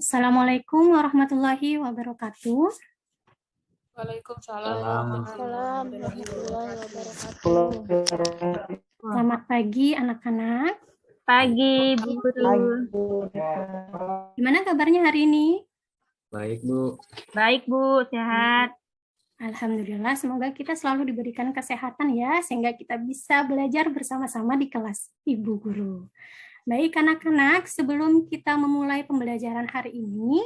Assalamualaikum warahmatullahi wabarakatuh. Waalaikumsalam warahmatullahi wabarakatuh. Selamat pagi anak-anak. Pagi, Bu Guru. Gimana kabarnya hari ini? Baik, Bu. Baik, Bu. Sehat. Alhamdulillah, semoga kita selalu diberikan kesehatan ya, sehingga kita bisa belajar bersama-sama di kelas Ibu Guru. Baik anak-anak, sebelum kita memulai pembelajaran hari ini,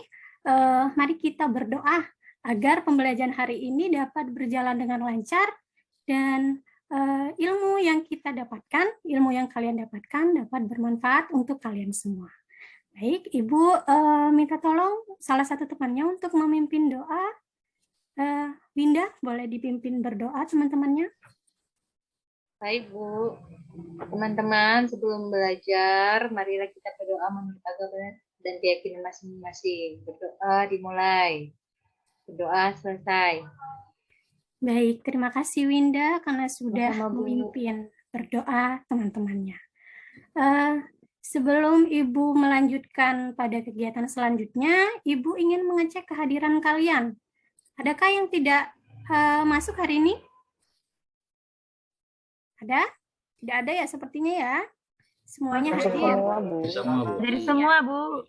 mari kita berdoa agar pembelajaran hari ini dapat berjalan dengan lancar dan ilmu yang kita dapatkan, ilmu yang kalian dapatkan dapat bermanfaat untuk kalian semua. Baik, Ibu minta tolong salah satu temannya untuk memimpin doa. Winda, boleh dipimpin berdoa teman-temannya? Baik, Bu. Teman-teman, sebelum belajar, marilah kita berdoa menurut agama dan keyakinan masing-masing. Berdoa dimulai. Berdoa selesai. Baik, terima kasih Winda karena sudah memimpin berdoa teman-temannya. Sebelum Ibu melanjutkan pada kegiatan selanjutnya, Ibu ingin mengecek kehadiran kalian. Adakah yang tidak masuk hari ini? Ada? Tidak ada ya sepertinya ya? Semuanya hadir. Dari semua, Bu.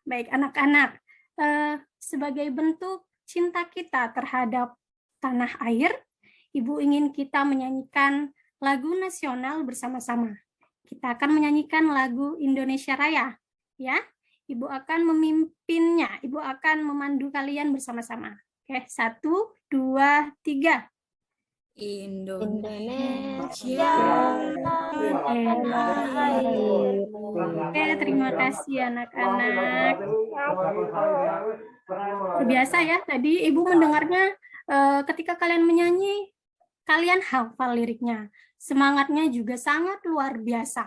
Baik, anak-anak. Sebagai bentuk cinta kita terhadap tanah air, Ibu ingin kita menyanyikan lagu nasional bersama-sama. Kita akan menyanyikan lagu Indonesia Raya. Ya, Ibu akan memimpinnya. Ibu akan memandu kalian bersama-sama. Oke, 1, 2, 3. Indonesia. Oke, terima kasih anak-anak. Biasa ya, tadi Ibu mendengarnya ketika kalian menyanyi, kalian hafal liriknya. Semangatnya juga sangat luar biasa.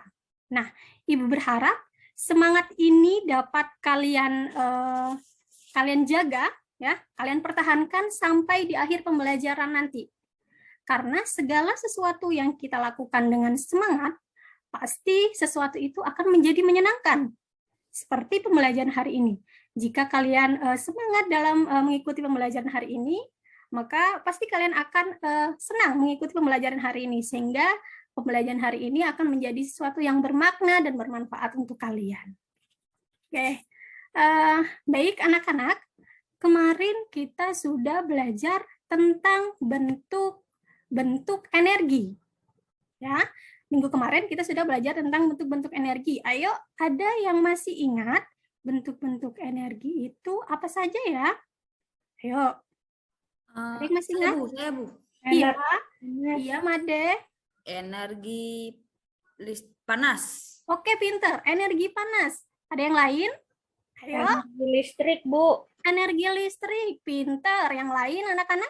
Nah, Ibu berharap semangat ini dapat kalian jaga, ya, kalian pertahankan sampai di akhir pembelajaran nanti. Karena segala sesuatu yang kita lakukan dengan semangat, pasti sesuatu itu akan menjadi menyenangkan. Seperti pembelajaran hari ini. Jika kalian semangat dalam mengikuti pembelajaran hari ini, maka pasti kalian akan senang mengikuti pembelajaran hari ini, sehingga pembelajaran hari ini akan menjadi sesuatu yang bermakna dan bermanfaat untuk kalian. Oke, baik anak-anak, kemarin kita sudah belajar tentang bentuk energi. Ya, minggu kemarin kita sudah belajar tentang bentuk-bentuk energi. Ayo, ada yang masih ingat bentuk-bentuk energi itu apa saja ya? Ayo. Ada yang masih ingat? Saya, Bu. Iya. Iya, Made. Energi panas. Oke, pinter. Energi panas. Ada yang lain? Ayo. Energi listrik, Bu. Energi listrik. Pinter. Yang lain, anak-anak?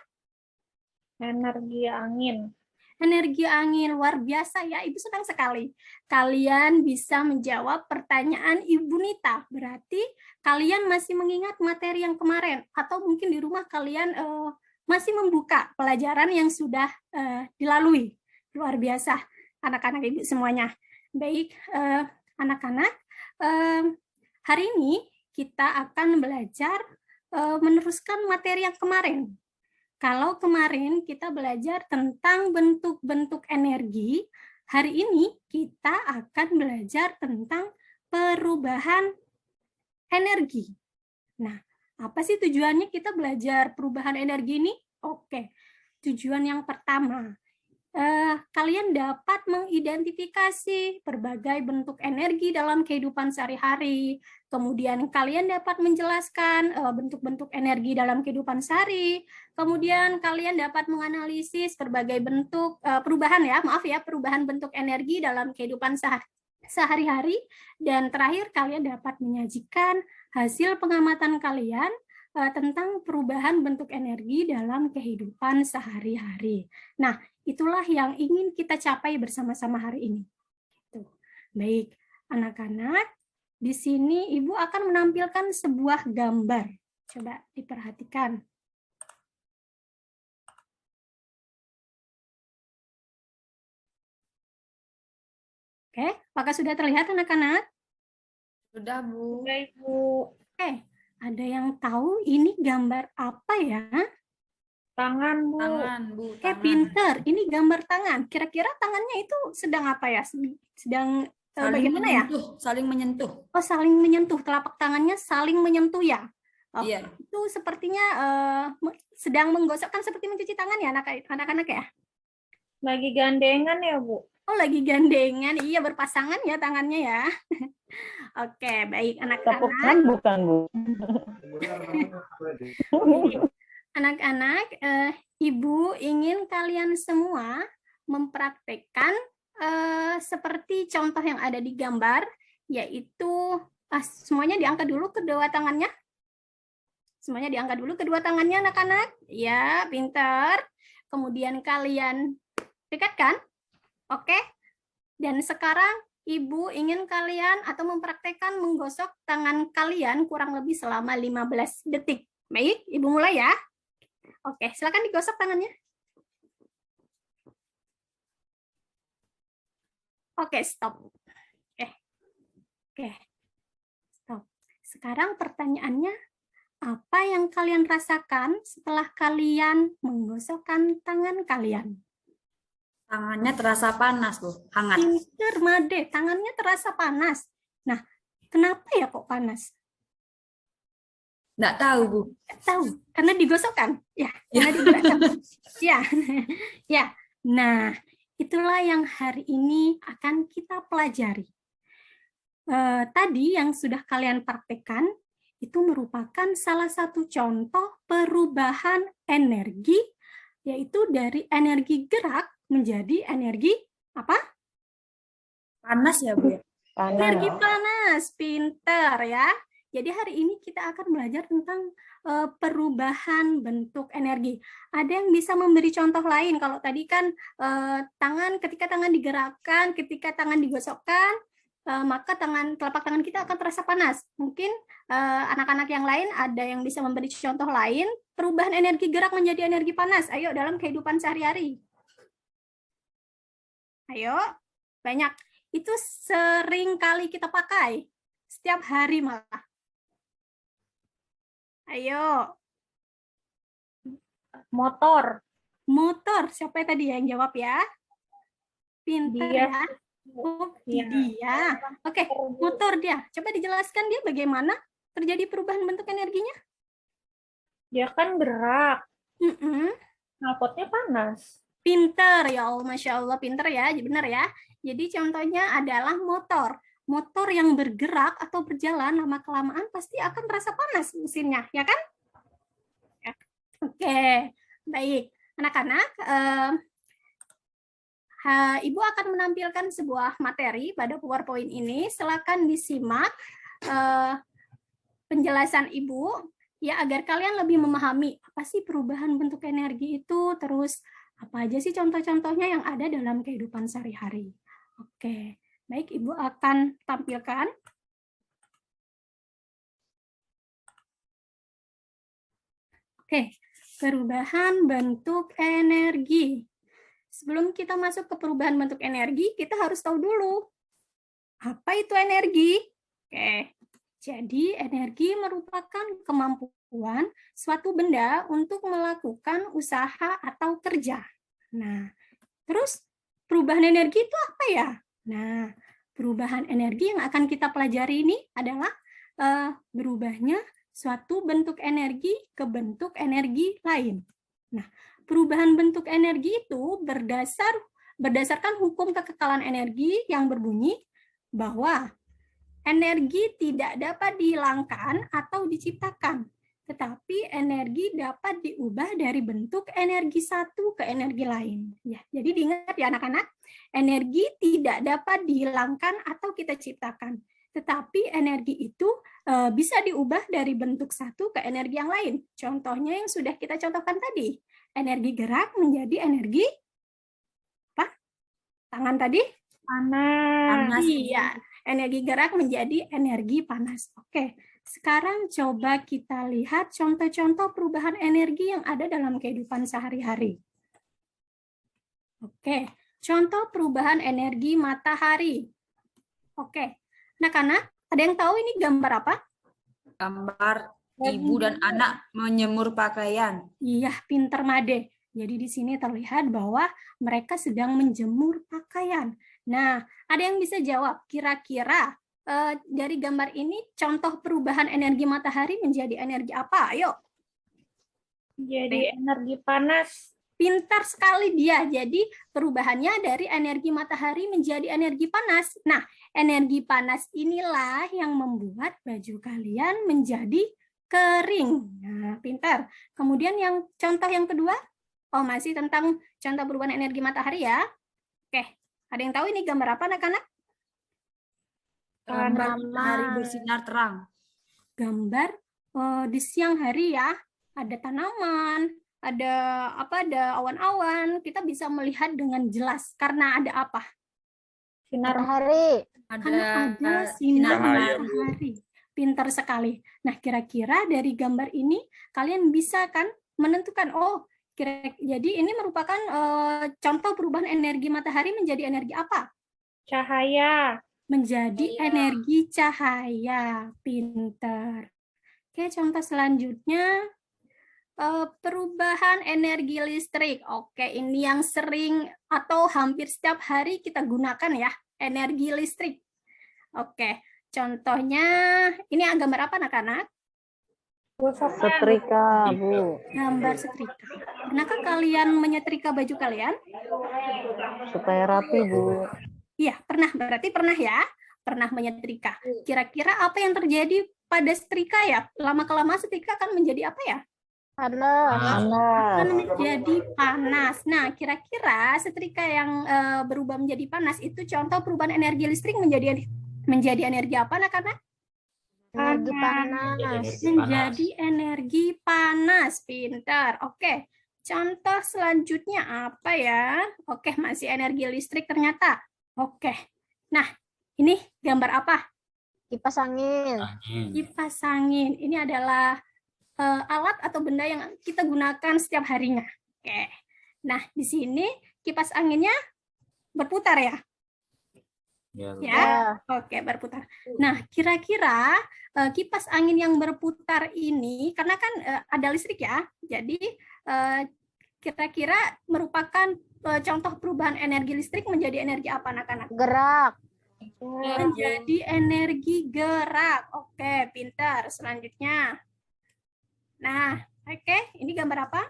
Energi angin. Energi angin, luar biasa ya. Ibu senang sekali. Kalian bisa menjawab pertanyaan Ibu Nita. Berarti kalian masih mengingat materi yang kemarin. Atau mungkin di rumah kalian masih membuka pelajaran yang sudah dilalui. Luar biasa, anak-anak Ibu semuanya. Baik, anak-anak, hari ini kita akan belajar meneruskan materi yang kemarin. Kalau kemarin kita belajar tentang bentuk-bentuk energi, hari ini kita akan belajar tentang perubahan energi. Nah, apa sih tujuannya kita belajar perubahan energi ini? Oke, tujuan yang pertama, kalian dapat mengidentifikasi berbagai bentuk energi dalam kehidupan sehari-hari. Kemudian kalian dapat menjelaskan bentuk-bentuk energi dalam kehidupan sehari. Kemudian kalian dapat menganalisis berbagai bentuk perubahan perubahan bentuk energi dalam kehidupan sehari-hari. Dan terakhir kalian dapat menyajikan hasil pengamatan kalian tentang perubahan bentuk energi dalam kehidupan sehari-hari. Nah, itulah yang ingin kita capai bersama-sama hari ini. Baik, anak-anak, di sini Ibu akan menampilkan sebuah gambar. Coba diperhatikan. Oke, apakah sudah terlihat anak-anak? Sudah, Bu. Baik, Bu. Ada yang tahu ini gambar apa ya? Tangan, Bu. Tangan, Bu. Tangan. Pinter. Ini gambar tangan. Kira-kira tangannya itu sedang apa ya? Sedang Saling bagaimana ya? menyentuh. Saling menyentuh. Oh, saling menyentuh. Telapak tangannya saling menyentuh ya? Oh, Iya. itu sepertinya sedang menggosokkan seperti mencuci tangan ya anak-anak ya? Lagi gandengan ya, Bu? Oh, lagi gandengan. Iya, berpasangan ya tangannya ya. Oke, baik Tepuk anak-anak. tangan bukan, Bu? Anak-anak, Ibu ingin kalian semua mempraktekkan seperti contoh yang ada di gambar, yaitu semuanya diangkat dulu kedua tangannya. Semuanya diangkat dulu kedua tangannya, anak-anak. Ya, pintar. Kemudian kalian dekatkan. Oke. Dan sekarang Ibu ingin kalian atau mempraktekkan menggosok tangan kalian kurang lebih selama 15 detik. Baik, Ibu mulai ya. Oke, silakan digosok tangannya. Oke, stop. Oke, stop. Sekarang pertanyaannya, apa yang kalian rasakan setelah kalian menggosokkan tangan kalian? Tangannya terasa panas, Bu. Hangat. Pinter, Made. Tangannya terasa panas. Nah, kenapa ya kok panas? Nggak tahu, Bu. Tahu, karena digosokkan. Ya, karena digerakkan. Ya. Ya. Nah, itulah yang hari ini akan kita pelajari. Tadi yang sudah kalian praktekkan itu merupakan salah satu contoh perubahan energi, yaitu dari energi gerak menjadi energi apa? Panas ya, Bu? Panas. Energi panas. Pinter ya. Jadi hari ini kita akan belajar tentang perubahan bentuk energi. Ada yang bisa memberi contoh lain? Kalau tadi kan ketika tangan digerakkan, ketika tangan digosokkan, maka telapak tangan kita akan terasa panas. Mungkin anak-anak yang lain ada yang bisa memberi contoh lain, perubahan energi gerak menjadi energi panas. Ayo, dalam kehidupan sehari-hari. Ayo, banyak. Itu sering kali kita pakai. Setiap hari malah. Ayo. Motor. Motor. Siapa tadi yang jawab ya? Pintar Dia. ya. Oh, Iya. dia. Oke, motor dia. Coba dijelaskan dia bagaimana terjadi perubahan bentuk energinya. Dia kan gerak. Mm-mm. Knalpotnya panas. Pintar ya Allah, Masya Allah, pintar ya, benar ya. Jadi contohnya adalah motor. Motor yang bergerak atau berjalan lama-kelamaan pasti akan terasa panas mesinnya, ya kan? Oke, baik. Anak-anak, Ibu akan menampilkan sebuah materi pada PowerPoint ini. Silakan disimak penjelasan Ibu ya agar kalian lebih memahami apa sih perubahan bentuk energi itu, terus apa aja sih contoh-contohnya yang ada dalam kehidupan sehari-hari. Oke, baik, Ibu akan tampilkan. Oke, perubahan bentuk energi. Sebelum kita masuk ke perubahan bentuk energi, kita harus tahu dulu apa itu energi. Oke, jadi energi merupakan kemampuan suatu benda untuk melakukan usaha atau kerja. Nah, terus perubahan energi itu apa ya? Nah, perubahan energi yang akan kita pelajari ini adalah berubahnya suatu bentuk energi ke bentuk energi lain. Nah, perubahan bentuk energi itu berdasarkan hukum kekekalan energi yang berbunyi bahwa energi tidak dapat dihilangkan atau diciptakan, tetapi energi dapat diubah dari bentuk energi satu ke energi lain. Ya, jadi diingat ya anak-anak, energi tidak dapat dihilangkan atau kita ciptakan, tetapi energi itu bisa diubah dari bentuk satu ke energi yang lain. Contohnya yang sudah kita contohkan tadi, energi gerak menjadi energi apa? Tangan tadi? Panas. Iya, energi gerak menjadi energi panas. Oke, sekarang coba kita lihat contoh-contoh perubahan energi yang ada dalam kehidupan sehari-hari. Oke, contoh perubahan energi matahari. Oke, anak-anak, ada yang tahu ini gambar apa? Gambar ibu dan anak menjemur pakaian. Iya, pinter Made. Jadi di sini terlihat bahwa mereka sedang menjemur pakaian. Nah, ada yang bisa jawab kira-kira dari gambar ini contoh perubahan energi matahari menjadi energi apa? Ayo. Jadi energi panas. Pintar sekali dia. Jadi perubahannya dari energi matahari menjadi energi panas. Nah, energi panas inilah yang membuat baju kalian menjadi kering. Nah, pintar. Kemudian yang contoh yang kedua, oh masih tentang contoh perubahan energi matahari ya. Oke, ada yang tahu ini gambar apa anak-anak? Gambar matahari bersinar terang. Gambar di siang hari ya. Ada tanaman, ada awan-awan, kita bisa melihat dengan jelas karena ada apa? Sinar Matahari. Karena ada sinar matahari. Pintar sekali. Nah, kira-kira dari gambar ini kalian bisa kan menentukan, oh, jadi ini merupakan contoh perubahan energi matahari menjadi energi apa? cahaya. Menjadi energi cahaya. Pintar. Oke, contoh selanjutnya. Perubahan energi listrik. Oke, ini yang sering atau hampir setiap hari kita gunakan ya, energi listrik. Oke, contohnya ini gambar apa anak-anak? Setrika, Bu. Gambar setrika. Pernahkah kalian menyetrika baju kalian? Supaya rapi, Bu. Iya, pernah. Berarti pernah ya? Pernah menyetrika. Kira-kira apa yang terjadi pada setrika ya? Lama-kelamaan setrika akan menjadi apa ya? Panas. Akan menjadi panas. Nah, kira-kira setrika yang berubah menjadi panas itu contoh perubahan energi listrik menjadi energi apa, anak-anak? Energi panas. Menjadi energi panas. Pintar. Oke. Contoh selanjutnya apa ya? Oke, masih energi listrik ternyata. Oke. Nah, ini gambar apa? Kipas angin. Kipas angin. Ini adalah alat atau benda yang kita gunakan setiap harinya. Oke. Nah, di sini kipas anginnya berputar ya? Ya. Oke, berputar. Nah, kira-kira kipas angin yang berputar ini, karena kan ada listrik ya, jadi kira-kira merupakan contoh perubahan energi listrik menjadi energi apa, anak-anak? Gerak. Menjadi energi gerak. Oke, pintar. Selanjutnya. Nah, oke, ini gambar apa?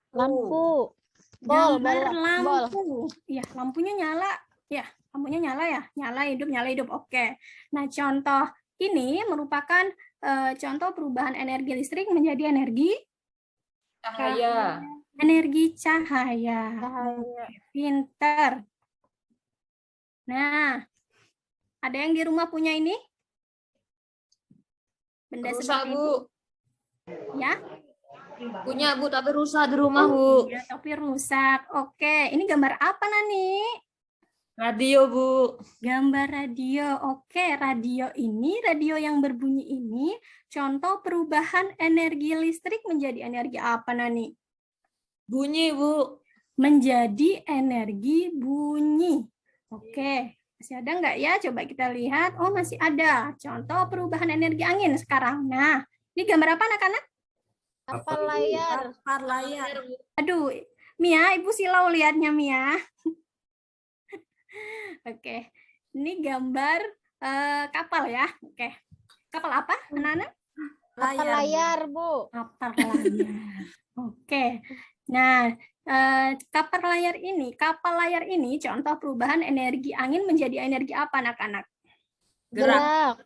Lampu. Gambar lampu. Iya, lampunya nyala. Ya, lampunya nyala ya. Nyala hidup. Oke. Nah, contoh ini merupakan contoh perubahan energi listrik menjadi energi Cahaya. energi cahaya. Pinter. Nah, ada yang di rumah punya ini? Benda Rusak, seperti Bu. ini? Ya? Punya, Bu, tapi rusak di rumah, Bu. Ya, tapi rusak. Oke, ini gambar apa, Nani? Radio, Bu. Gambar radio. Oke, radio yang berbunyi ini contoh perubahan energi listrik menjadi energi apa, Nani? Bunyi, Bu. Menjadi energi bunyi. Oke, masih ada nggak ya? Coba kita lihat. Oh, masih ada. Contoh perubahan energi angin sekarang. Nah, ini gambar apa, anak-anak? Kapal layar. Aduh, Mia, Ibu silau lihatnya, Mia. Oke, ini gambar kapal ya. Oke, kapal apa, anak-anak? Kapal layar, Bu. Kapal layar. Oke, nah kapal layar ini contoh perubahan energi angin menjadi energi apa, anak-anak? Gerak.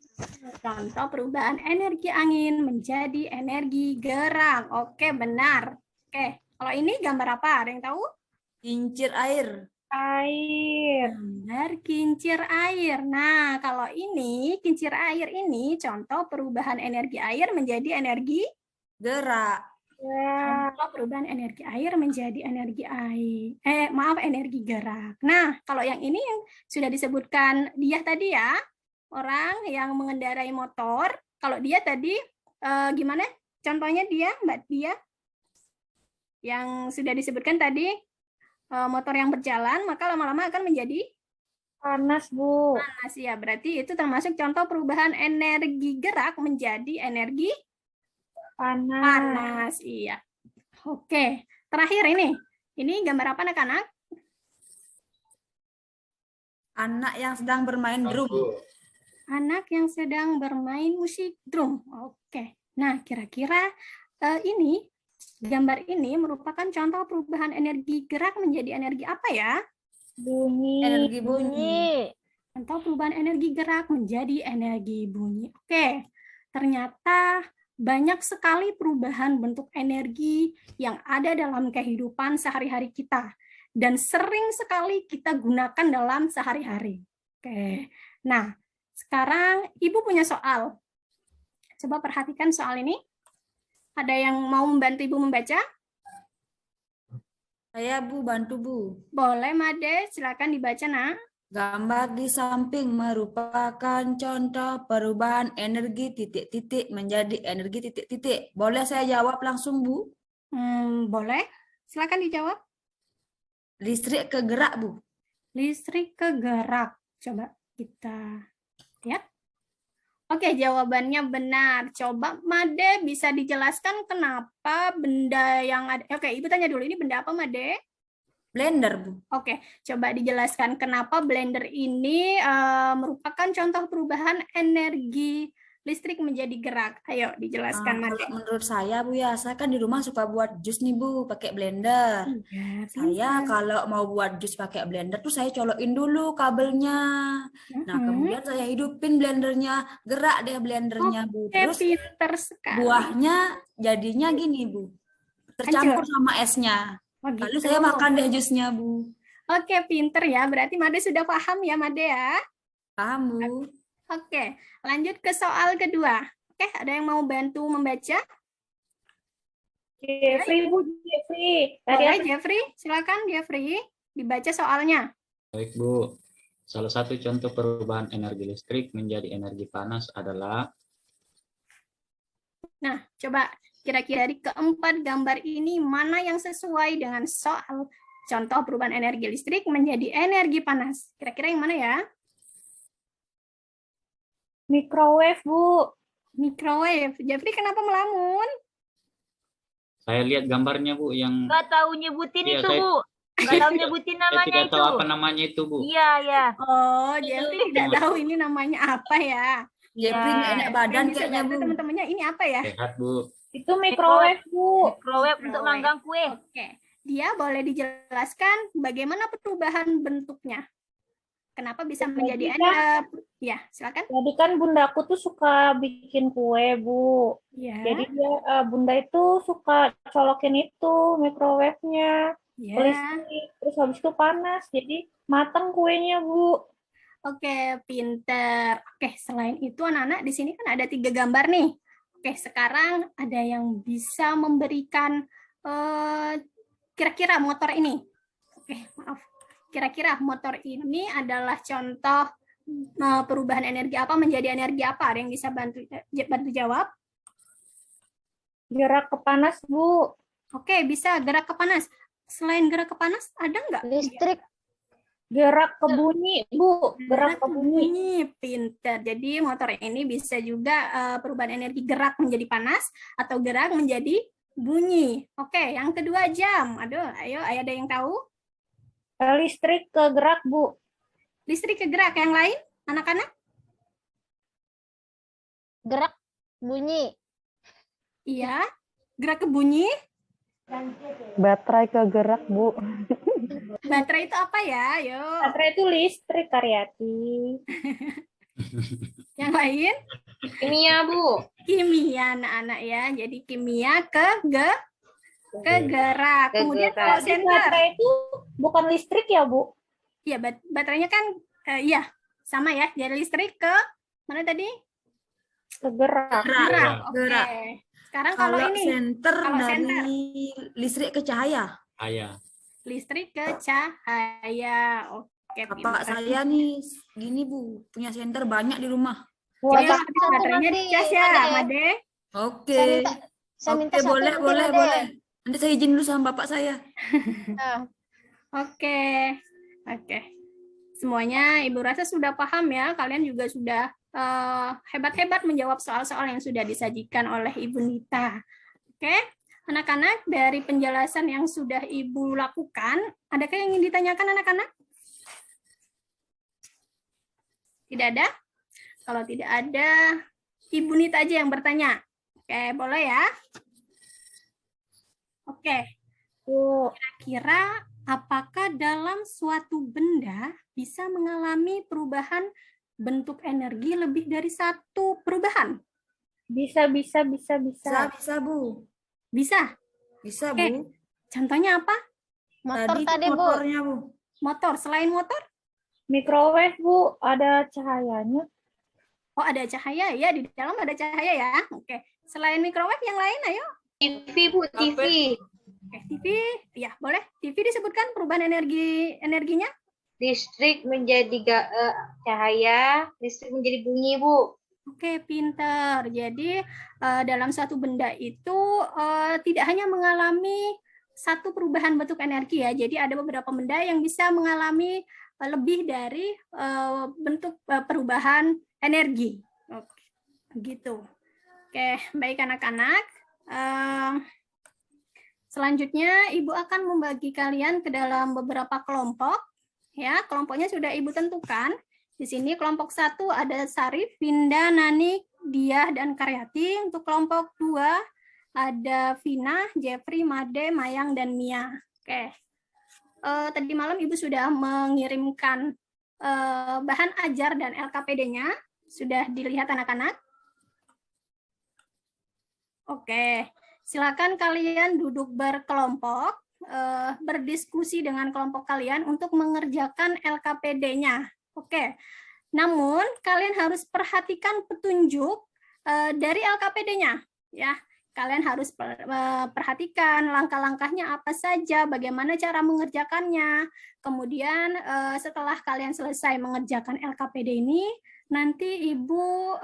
Contoh perubahan energi angin menjadi energi gerak. Oke, benar. Oke, kalau ini gambar apa? Ada yang tahu? Kincir air. Gambar kincir air. Nah, kalau ini kincir air ini contoh perubahan energi air menjadi energi Gerak. contoh perubahan energi air menjadi energi air. Energi gerak. Nah, kalau yang ini yang sudah disebutkan dia tadi ya, orang yang mengendarai motor. Kalau dia tadi gimana? Contohnya dia, Mbak Dia, yang sudah disebutkan tadi motor yang berjalan, maka lama-lama akan menjadi Panas, Bu. Panas ya, berarti itu termasuk contoh perubahan energi gerak menjadi energi Panas. panas. Iya. Oke, terakhir ini. Ini gambar apa anak-anak? Anak yang sedang bermain drum. Anak yang sedang bermain musik drum. Oke. Nah, kira-kira ini gambar ini merupakan contoh perubahan energi gerak menjadi energi apa ya? Bunyi. Energi bunyi. Contoh perubahan energi gerak menjadi energi bunyi. Oke. Ternyata banyak sekali perubahan bentuk energi yang ada dalam kehidupan sehari-hari kita dan sering sekali kita gunakan dalam sehari-hari. Oke. Nah, sekarang Ibu punya soal. Coba perhatikan soal ini. Ada yang mau membantu Ibu membaca? Saya Bu, bantu Bu. Boleh, Made. Silakan dibaca, Nak. Gambar di samping merupakan contoh perubahan energi titik-titik menjadi energi titik-titik. Boleh saya jawab langsung, Bu? Boleh. Silakan dijawab. Listrik ke gerak, Bu. Listrik ke gerak. Coba kita lihat. Oke, jawabannya benar. Coba Made bisa dijelaskan kenapa benda yang ada. Oke, Ibu tanya dulu, ini benda apa, Made? Blender, Bu. Oke, coba dijelaskan kenapa blender ini merupakan contoh perubahan energi listrik menjadi gerak. Ayo dijelaskan, Made. Kalau menurut saya, Bu, ya, saya kan di rumah suka buat jus nih, Bu, pakai blender. Iya, Saya kalau mau buat jus pakai blender tuh saya colokin dulu kabelnya. Nah, kemudian saya hidupin blendernya, gerak deh blendernya, Bu. Terus pinter sekali. buahnya jadinya gini, Bu. Tercampur sama esnya. Oh, Lalu gitu. saya makan deh jusnya, Bu. Oke, pinter ya. Berarti Made sudah paham ya, Made ya? Paham, Bu? Oke, lanjut ke soal kedua. Oke, ada yang mau bantu membaca? Jeffrey, Bu, Jeffrey. Tadi Boleh, apa? Jeffrey. Silakan, Jeffrey. Dibaca soalnya. Baik, Bu. Salah satu contoh perubahan energi listrik menjadi energi panas adalah. Nah, coba kira-kira dari keempat gambar ini mana yang sesuai dengan soal contoh perubahan energi listrik menjadi energi panas? Kira-kira yang mana ya? Microwave, Bu. Microwave. Jeffrey kenapa melamun? Saya lihat gambarnya, Bu, yang Nggak tahu nyebutin Iya, itu, saya- Bu. Nggak tahu nyebutin saya namanya tidak itu. tahu apa namanya itu, Bu. Iya, ya. Oh, Jeffrey tidak tahu ini namanya apa ya. Jeffrey nggak enak badan Bisa kayaknya, bantu Bu. teman-temannya ini apa ya? Sehat, Bu. Itu microwave, Bu. Microwave untuk Microwave. manggang kue. Oke, dia boleh dijelaskan bagaimana perubahan bentuknya? Kenapa bisa menjadi ya, silakan. Jadi kan bundaku tuh suka bikin kue, Bu. Ya. Jadi dia bunda itu suka colokin itu microwave-nya. Ya. Listrik. Terus habis itu panas. Jadi matang kuenya, Bu. Oke, pinter. Oke, selain itu anak-anak di sini kan ada 3 gambar nih. Oke, sekarang ada yang bisa memberikan kira-kira motor ini. Oke, maaf. Kira-kira motor ini adalah contoh perubahan energi apa menjadi energi apa? Ada yang bisa bantu jawab? Gerak ke panas, Bu. Oke, bisa gerak ke panas. Selain gerak ke panas, ada nggak? Listrik. Gerak ke bunyi, Bu. Gerak ke bunyi. Pinter. Jadi motor ini bisa juga perubahan energi gerak menjadi panas atau gerak menjadi bunyi. Oke, yang kedua jam. Aduh, ayo ada yang tahu? Listrik ke gerak, Bu. Listrik ke gerak. Yang lain, anak-anak? Gerak bunyi. Iya. Gerak ke bunyi. Baterai ke gerak, Bu. Baterai itu apa ya? Ayo. Baterai itu listrik, Karyati. Yang lain? Kimia, Bu. Kimia, anak-anak ya. Jadi kimia ke gerak. Kemudian kalau Jadi senter. baterai itu bukan listrik ya, Bu? Iya, baterainya kan iya, sama ya. Jadi listrik ke mana tadi? Ke gerak. Gerak. Oke. Gerak. Sekarang kalau ini senter kalau dari senter. listrik ke cahaya. Ayah. Listrik ke cahaya. Oke, Bapak pintar. saya nih gini, Bu, punya senter banyak di rumah. Wah, Jadi Satu baterainya nanti, dicas ya, Made. Made. Oke. Saya minta Oke, satu boleh, nanti, boleh, Made. boleh. Nanti saya izin dulu sama bapak saya. Nah, Oke. Oke. Semuanya Ibu rasa sudah paham ya, kalian juga sudah hebat-hebat menjawab soal-soal yang sudah disajikan oleh Ibu Nita. Oke, anak-anak, dari penjelasan yang sudah Ibu lakukan, adakah yang ingin ditanyakan anak-anak? Tidak ada? Kalau tidak ada, Ibu Nita aja yang bertanya. Oke, boleh ya? Oke, kira-kira apakah dalam suatu benda bisa mengalami perubahan bentuk energi lebih dari satu perubahan? Bisa. Bisa, Bu. Bisa? Bisa, Oke. Bu. Contohnya apa? Motor Tadi tadi, Bu. motornya, Bu. Motor. Selain motor? Microwave, Bu, ada cahayanya. Oh, ada cahaya ya. Di dalam ada cahaya ya. Oke. Selain microwave yang lain, ayo. TV, Bu, TV. Oke, TV. Ya, boleh. TV disebutkan perubahan energinya? Listrik menjadi cahaya, listrik menjadi bunyi, Bu. Oke, pintar. Jadi dalam suatu benda itu tidak hanya mengalami satu perubahan bentuk energi ya. Jadi ada beberapa benda yang bisa mengalami lebih dari bentuk perubahan energi. Oke, gitu. Oke, baik anak-anak. Selanjutnya Ibu akan membagi kalian ke dalam beberapa kelompok. Ya, kelompoknya sudah Ibu tentukan. Di sini kelompok 1 ada Sarif, Vinda, Nani, Diah, dan Karyati. Untuk kelompok 2 ada Vina, Jeffrey, Made, Mayang, dan Mia. Oke. Tadi malam Ibu sudah mengirimkan bahan ajar dan LKPD-nya. Sudah dilihat anak-anak? Oke. Silakan kalian duduk berkelompok, berdiskusi dengan kelompok kalian untuk mengerjakan LKPD-nya. Oke. Namun kalian harus perhatikan petunjuk dari LKPD-nya, ya. Kalian harus perhatikan langkah-langkahnya apa saja, bagaimana cara mengerjakannya. Kemudian setelah kalian selesai mengerjakan LKPD ini, nanti Ibu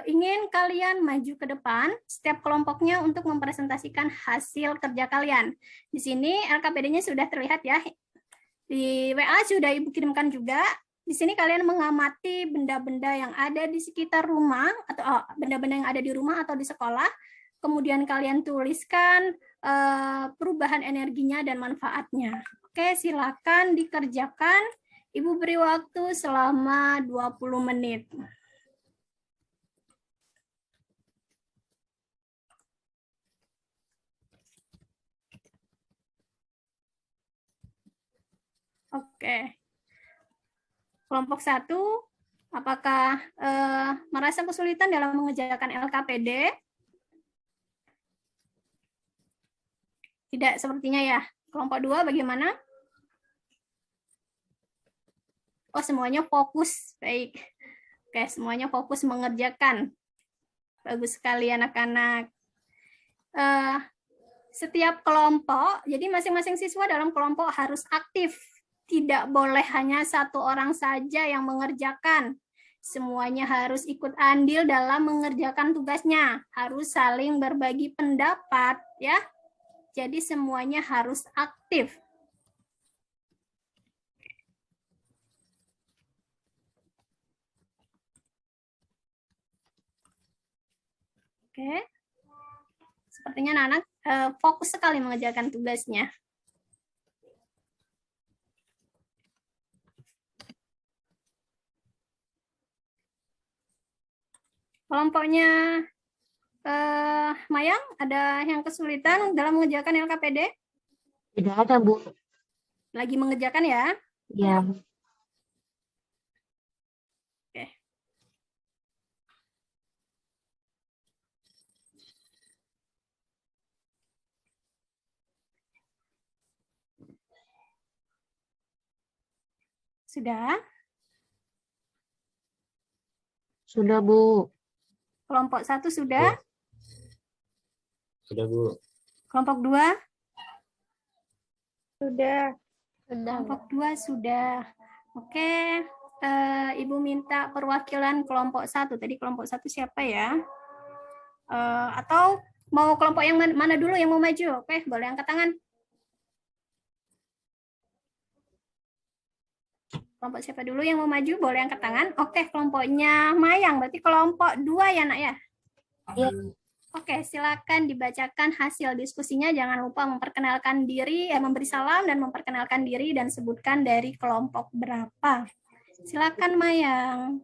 ingin kalian maju ke depan, setiap kelompoknya untuk mempresentasikan hasil kerja kalian. Di sini LKPD-nya sudah terlihat ya. Di WA sudah Ibu kirimkan juga. Di sini kalian mengamati benda-benda yang ada di sekitar rumah, atau benda-benda yang ada di rumah atau di sekolah. Kemudian kalian tuliskan perubahan energinya dan manfaatnya. Oke, silakan dikerjakan. Ibu beri waktu selama 20 menit. Oke. Kelompok 1, apakah merasa kesulitan dalam mengerjakan LKPD? Tidak sepertinya ya. Kelompok 2 bagaimana? Oh, semuanya fokus. Baik. Oke, semuanya fokus mengerjakan. Bagus sekali anak-anak. Setiap kelompok, jadi masing-masing siswa dalam kelompok harus aktif. Tidak boleh hanya satu orang saja yang mengerjakan. Semuanya harus ikut andil dalam mengerjakan tugasnya. Harus saling berbagi pendapat, ya. Jadi semuanya harus aktif. Oke. Sepertinya anak-anak fokus sekali mengerjakan tugasnya. Kelompoknya Mayang, ada yang kesulitan dalam mengerjakan LKPD? Tidak ada, Bu. Lagi mengerjakan ya? Ya. Oke. Sudah? Sudah, Bu. Kelompok 1 sudah? Sudah, Bu. Kelompok 2? Sudah. Kelompok 2 sudah. Oke. Ibu minta perwakilan kelompok 1. Tadi kelompok 1 siapa ya? Atau mau kelompok yang mana dulu yang mau maju? Oke, boleh angkat tangan. Kelompok siapa dulu yang mau maju? Boleh angkat tangan. Oke, kelompoknya Mayang. Berarti kelompok 2 ya, Nak ya? Iya. Oke, silakan dibacakan hasil diskusinya. Jangan lupa memperkenalkan diri, memberi salam dan memperkenalkan diri dan sebutkan dari kelompok berapa. Silakan Mayang.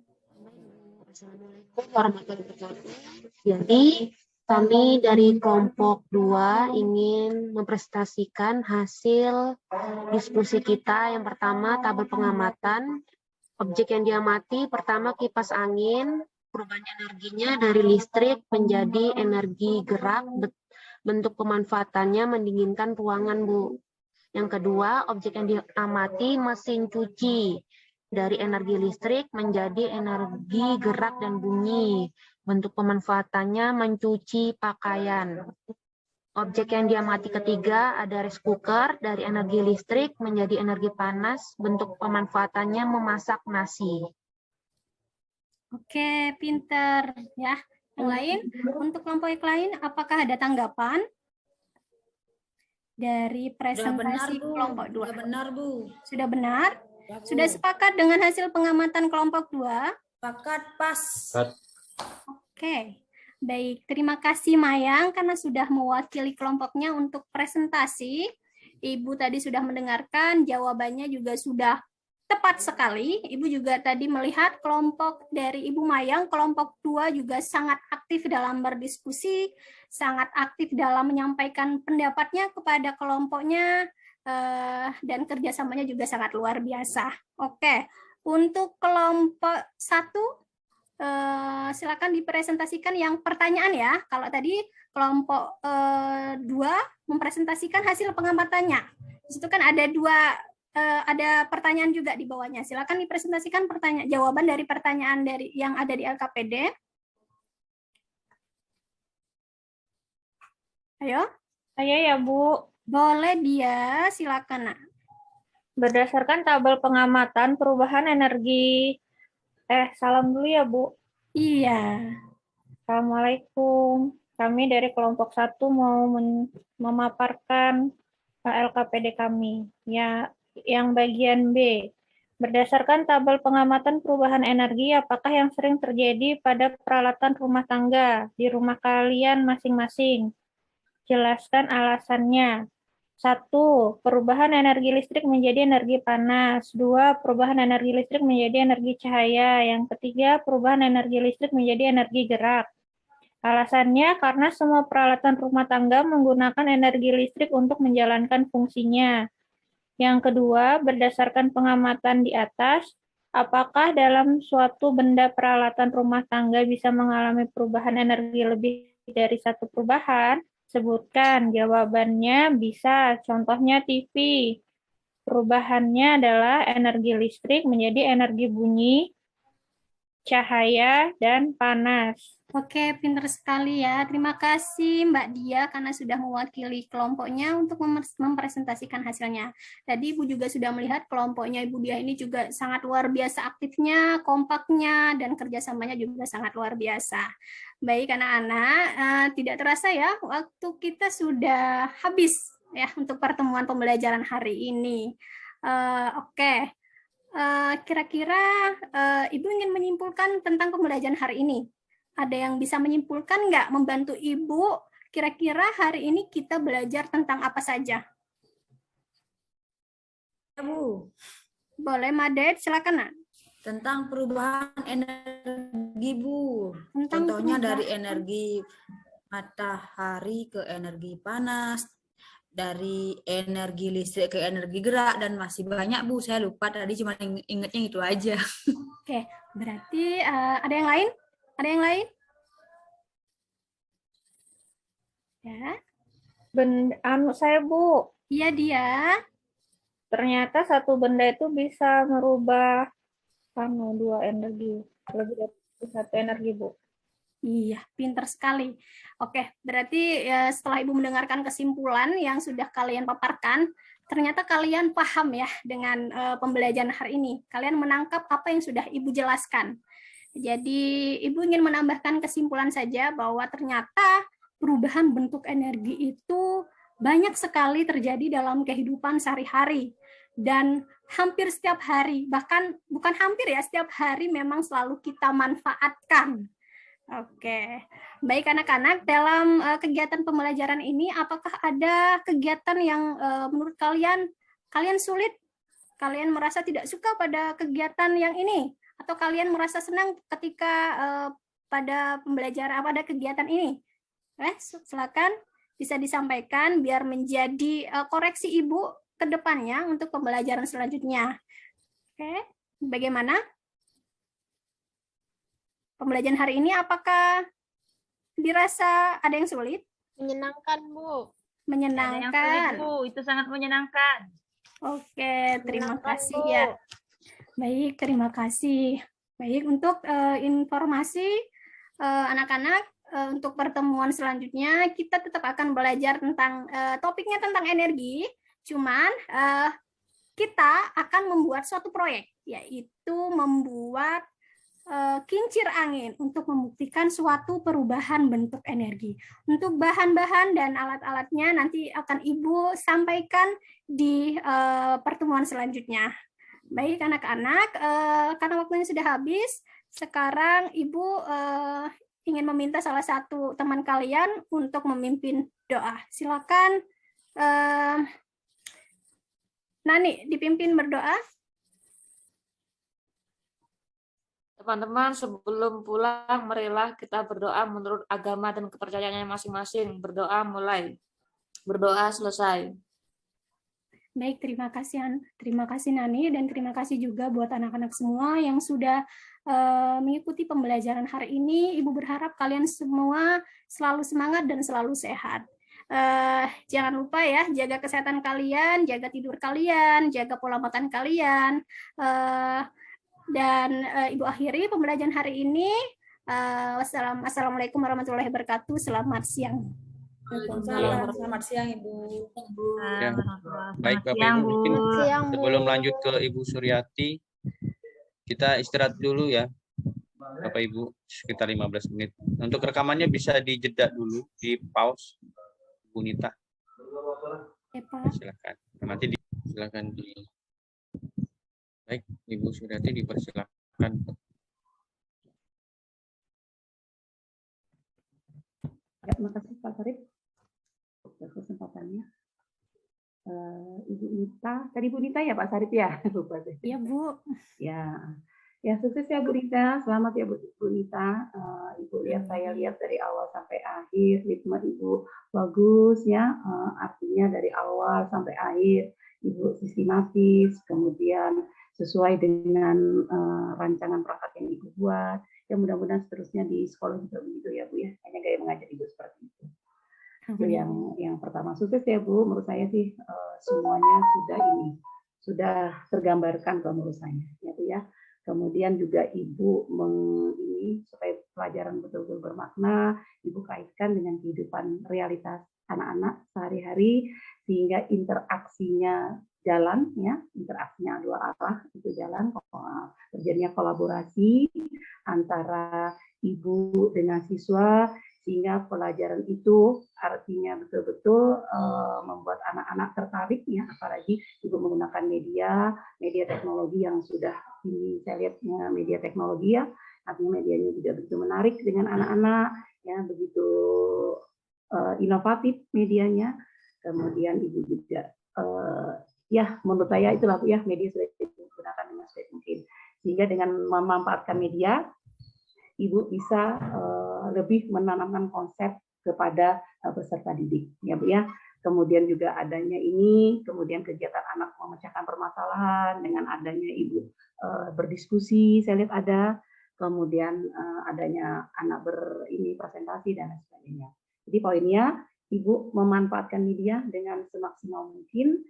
Assalamualaikum warahmatullahi wabarakatuh. Jadi, kami dari kelompok 2 ingin mempresentasikan hasil diskusi kita. Yang pertama, tabel pengamatan. Objek yang diamati, pertama kipas angin, perubahan energinya dari listrik menjadi energi gerak, bentuk pemanfaatannya mendinginkan ruangan, Bu. Yang kedua, objek yang diamati mesin cuci, dari energi listrik menjadi energi gerak dan bunyi. Bentuk pemanfaatannya mencuci pakaian. Objek yang diamati ketiga ada rice cooker, dari energi listrik menjadi energi panas. Bentuk pemanfaatannya memasak nasi. Oke, pinter ya. Yang lain, untuk kelompok yang lain, apakah ada tanggapan dari Sudah benar, presentasi Bu. kelompok 2? Sudah benar, Bu. Sudah benar? Ya, Bu. Sudah sepakat dengan hasil pengamatan kelompok 2? Sepakat, pas. Oke, baik. Terima kasih Mayang karena sudah mewakili kelompoknya untuk presentasi. Ibu tadi sudah mendengarkan, jawabannya juga sudah tepat sekali. Ibu juga tadi melihat kelompok dari Ibu Mayang, kelompok 2 juga sangat aktif dalam berdiskusi, sangat aktif dalam menyampaikan pendapatnya kepada kelompoknya, dan kerjasamanya juga sangat luar biasa. Oke, untuk kelompok 1, silakan dipresentasikan yang pertanyaan ya. Kalau tadi kelompok 2 mempresentasikan hasil pengamatannya. Di situ kan ada ada pertanyaan juga di bawahnya. Silakan dipresentasikan jawaban dari pertanyaan dari yang ada di LKPD. Ayo. Saya ya, Bu. Boleh dia, silakan Nak. Berdasarkan tabel pengamatan perubahan energi. Salam dulu ya, Bu. Iya. Assalamualaikum. Kami dari kelompok 1 mau memaparkan LKPD kami. Ya, yang bagian B. Berdasarkan tabel pengamatan perubahan energi, apakah yang sering terjadi pada peralatan rumah tangga di rumah kalian masing-masing? Jelaskan alasannya. 1. Perubahan energi listrik menjadi energi panas. 2. Perubahan energi listrik menjadi energi cahaya. Yang ketiga, perubahan energi listrik menjadi energi gerak. Alasannya karena semua peralatan rumah tangga menggunakan energi listrik untuk menjalankan fungsinya. Yang kedua, berdasarkan pengamatan di atas, apakah dalam suatu benda peralatan rumah tangga bisa mengalami perubahan energi lebih dari satu perubahan? Sebutkan. Jawabannya bisa. Contohnya TV. Perubahannya adalah energi listrik menjadi energi bunyi, cahaya, dan panas. Oke, pinter sekali ya. Terima kasih Mbak Dia karena sudah mewakili kelompoknya untuk mempresentasikan hasilnya. Tadi Ibu juga sudah melihat kelompoknya Ibu Dia ini juga sangat luar biasa aktifnya, kompaknya, dan kerjasamanya juga sangat luar biasa. Baik anak-anak, tidak terasa ya, waktu kita sudah habis ya untuk pertemuan pembelajaran hari ini. Oke. Kira-kira Ibu ingin menyimpulkan tentang pembelajaran hari ini? Ada yang bisa menyimpulkan nggak, membantu Ibu, kira-kira hari ini kita belajar tentang apa saja? Bu. Boleh, Madet, silakan Nak. Tentang perubahan energi, Bu. Tentang Contohnya perubahan. dari energi matahari ke energi panas, dari energi listrik ke energi gerak, dan masih banyak, Bu. Saya lupa tadi, cuma ingetnya itu aja. Oke, berarti ada yang lain? Ada yang lain? Ya. Saya, Bu. Iya, Dia. Ternyata satu benda itu bisa merubah dua energi. Lebih dari satu energi, Bu. Iya, pinter sekali. Oke, berarti ya, setelah Ibu mendengarkan kesimpulan yang sudah kalian paparkan, ternyata kalian paham ya dengan pembelajaran hari ini. Kalian menangkap apa yang sudah Ibu jelaskan. Jadi, Ibu ingin menambahkan kesimpulan saja bahwa ternyata perubahan bentuk energi itu banyak sekali terjadi dalam kehidupan sehari-hari. dan hampir setiap hari, bahkan bukan hampir ya, setiap hari memang selalu kita manfaatkan. Oke, baik anak-anak, dalam kegiatan pembelajaran ini apakah ada kegiatan yang menurut kalian sulit? Kalian merasa tidak suka pada kegiatan yang ini? Atau kalian merasa senang ketika pada pembelajaran pada kegiatan ini? Silakan bisa disampaikan biar menjadi koreksi Ibu ke depannya untuk pembelajaran selanjutnya. Oke, bagaimana? Pembelajaran hari ini apakah dirasa ada yang sulit? Menyenangkan, Bu. Menyenangkan. Bu, itu sangat menyenangkan. Oke, terima Menyenangkan, kasih Bu. ya. Baik, terima kasih. Baik, untuk informasi anak-anak, untuk pertemuan selanjutnya kita tetap akan belajar tentang topiknya tentang energi. Cuman kita akan membuat suatu proyek, yaitu membuat kincir angin untuk membuktikan suatu perubahan bentuk energi. Untuk bahan-bahan dan alat-alatnya nanti akan Ibu sampaikan di pertemuan selanjutnya. Baik anak-anak, karena waktunya sudah habis, sekarang Ibu ingin meminta salah satu teman kalian untuk memimpin doa. Silakan Nani dipimpin berdoa. Teman-teman, sebelum pulang, marilah kita berdoa menurut agama dan kepercayaannya masing-masing. Berdoa mulai. Berdoa selesai. Baik, terima kasih Nani, dan terima kasih juga buat anak-anak semua yang sudah mengikuti pembelajaran hari ini. Ibu berharap kalian semua selalu semangat dan selalu sehat. Jangan lupa ya, jaga kesehatan kalian, jaga tidur kalian, jaga pola makan kalian. Dan Ibu akhiri pembelajaran hari ini. Assalamualaikum warahmatullahi wabarakatuh. Selamat siang. Selamat siang, Ibu. Ya. Baik, Bapak siang, Ibu, Bu. mungkin Selamat siang, Bu. sebelum lanjut ke Ibu Suryati, kita istirahat dulu ya, Bapak Ibu, sekitar 15 menit. Untuk rekamannya bisa dijeda dulu, di pause, Bu Nita. Silakan. Nanti silakan di. Baik, Ibu Suryati dipersilakan. Ya, terima kasih Pak Sarip atas kesempatannya. Ibu Nita, tadi Bu Nita ya Pak Sarip ya? Lupa deh. Iya Bu. Ya sukses ya Bu Nita, selamat ya Bu Nita. Ibu lihat, saya lihat dari awal sampai akhir, ritme Ibu bagus ya, artinya dari awal sampai akhir Ibu sistematis, kemudian sesuai dengan rancangan perangkat yang Ibu buat. Ya mudah-mudahan seterusnya di sekolah juga begitu ya Bu ya, hanya gaya mengajar Ibu seperti itu. Itu yang pertama. Sukses ya Bu, menurut saya sih semuanya sudah tergambarkan kalau menurut saya ya Bu ya. Kemudian juga Ibu ini supaya pelajaran betul-betul bermakna, Ibu kaitkan dengan kehidupan realitas anak-anak sehari-hari sehingga interaksinya jalan ya, interaksinya dua arah itu jalan, terjadinya kolaborasi antara Ibu dengan siswa sehingga pelajaran itu artinya betul-betul membuat anak-anak tertarik ya, apalagi Ibu menggunakan media teknologi yang sudah ini saya lihat media teknologi ya, artinya medianya juga begitu menarik dengan anak-anak ya, begitu inovatif medianya. Kemudian Ibu juga ya menurut saya itulah Bu ya, media sudah digunakan dengan sebaik mungkin sehingga dengan memanfaatkan media Ibu bisa lebih menanamkan konsep kepada peserta didik ya Bu ya. Kemudian juga adanya ini, kemudian kegiatan anak memecahkan permasalahan dengan adanya Ibu berdiskusi, saya lihat ada, kemudian adanya anak presentasi dan lain sebagainya. Jadi poinnya Ibu memanfaatkan media dengan semaksimal mungkin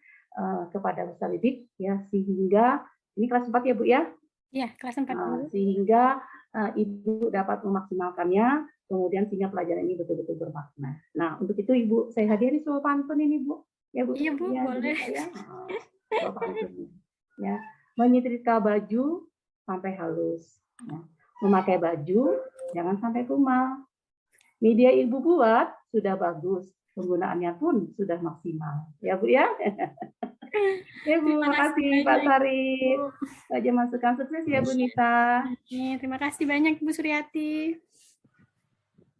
kepada peserta didik ya, sehingga ini kelas 4 ya Bu ya? Ya, kelas 4. Sehingga Ibu dapat memaksimalkannya, kemudian sehingga pelajaran ini betul-betul bermakna. Nah, untuk itu Ibu saya hadiri soal pantun ini Bu. Ya Bu. Iya Bu, ya, boleh. Soal pantun. Ya, menyetrika baju sampai halus. Ya. Memakai baju jangan sampai kumal. Media Ibu buat sudah bagus, penggunaannya pun sudah maksimal. Ya Bu ya. Ya Bu, Terima kasih makasih Pak banyak, Sarip. Bu. Saja masukan sukses ya Bu Nita. Terima kasih banyak Ibu Suryati.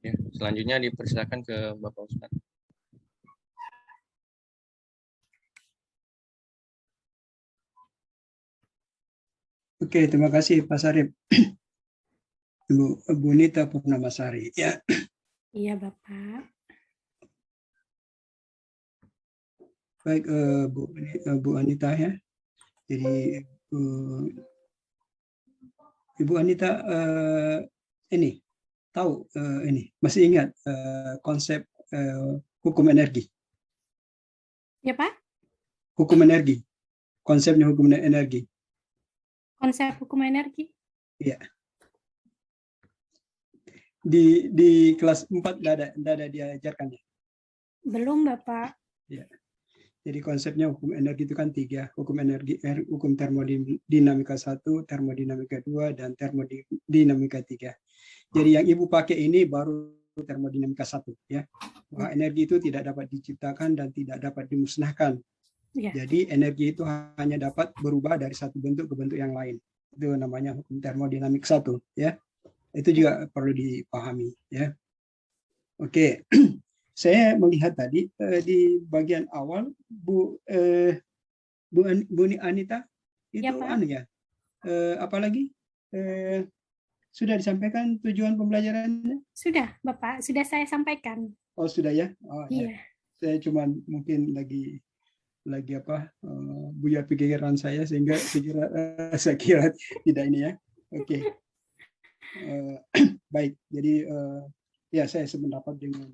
Ya, selanjutnya dipersilakan ke Bapak Ustadz. Oke, terima kasih Pak Sarip. Bu Nita Purnamasari. Ya, Iya Bapak. baik Bu Anita ya. Jadi Ibu Anita ini tahu ini masih ingat konsep hukum energi? Ya Pak, Hukum energi. Konsepnya hukum energi. konsep hukum energi. Iya. Di kelas 4 tidak ada diajarkannya. Belum Bapak. Ya. Jadi konsepnya hukum energi itu kan 3, hukum energi, hukum termodinamika 1, termodinamika 2, dan termodinamika 3. Jadi yang Ibu pakai ini baru termodinamika 1 ya. Bahwa energi itu tidak dapat diciptakan dan tidak dapat dimusnahkan. Ya. Jadi energi itu hanya dapat berubah dari satu bentuk ke bentuk yang lain. Itu namanya hukum termodinamik 1 ya. Itu juga perlu dipahami ya. Oke. Saya melihat tadi di bagian awal Bu Anita itu ya, apalagi sudah disampaikan tujuan pembelajarannya? Sudah Bapak, sudah saya sampaikan. Oh sudah ya. Oh, iya. Ya. Saya cuma mungkin lagi buyar pikiran saya sehingga saya kira tidak ini ya. Oke. Baik. Jadi ya saya sependapat dengan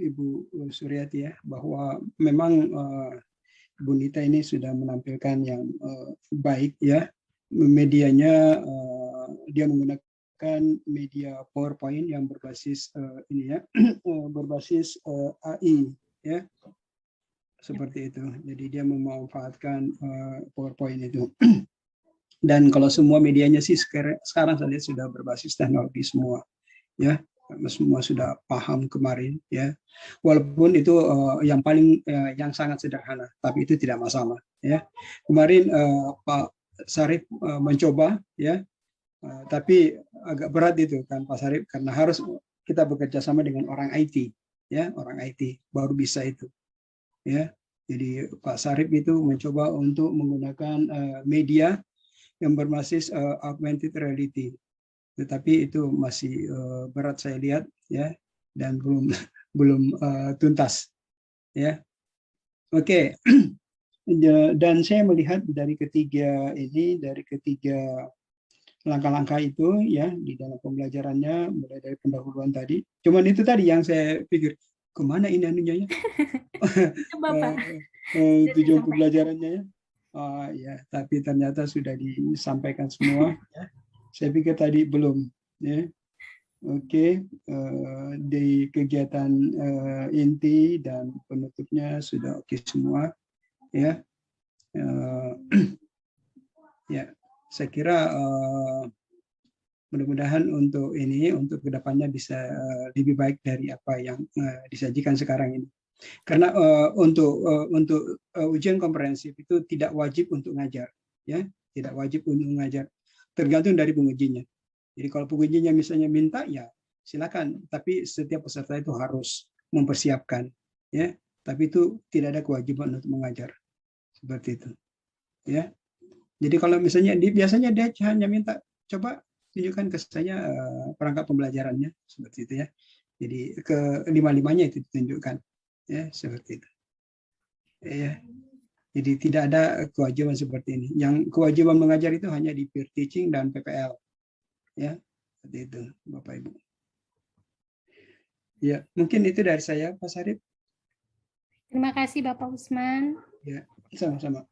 Ibu Suryati ya, bahwa memang Bu Nita ini sudah menampilkan yang baik ya. Medianya dia menggunakan media PowerPoint yang berbasis ini ya, berbasis AI ya. Seperti itu. Jadi dia memanfaatkan PowerPoint itu. Dan kalau semua medianya sih sekarang saya lihat sudah berbasis teknologi semua ya. Semua sudah paham kemarin ya, walaupun itu yang paling yang sangat sederhana, tapi itu tidak masalah ya. Kemarin Pak Sarip mencoba ya, tapi agak berat itu kan Pak Sarip, karena harus kita bekerja sama dengan orang IT ya, orang IT baru bisa itu ya. Jadi Pak Sarip itu mencoba untuk menggunakan media yang berbasis augmented reality. Tetapi itu masih berat saya lihat ya, dan belum tuntas ya. Oke. Dan saya melihat dari ketiga langkah-langkah itu ya di dalam pembelajarannya, mulai dari pendahuluan tadi. Cuman itu tadi yang saya pikir kemana ini anunya ya? Tujuan pembelajarannya ya. Ya, tapi ternyata sudah disampaikan semua ya. Saya pikir tadi belum ya. Oke, di kegiatan inti dan penutupnya sudah oke semua ya. Ya, saya kira mudah-mudahan untuk kedepannya bisa lebih baik dari apa yang disajikan sekarang ini. Karena untuk ujian komprehensif itu tidak wajib untuk ngajar ya, tidak wajib untuk ngajar. Tergantung dari pengujinya. Jadi kalau pengujinya misalnya minta ya silakan, tapi setiap peserta itu harus mempersiapkan ya. Tapi itu tidak ada kewajiban untuk mengajar. Seperti itu. Ya. Jadi kalau misalnya biasanya dia hanya minta coba tunjukkan ke saya perangkat pembelajarannya seperti itu ya. Jadi ke lima-limanya itu ditunjukkan ya, seperti itu. Ya. Jadi tidak ada kewajiban seperti ini. Yang kewajiban mengajar itu hanya di peer teaching dan PPL. Ya, seperti itu Bapak Ibu. Ya, mungkin itu dari saya Pak Sarip. Terima kasih Bapak Usman. Ya, sama-sama.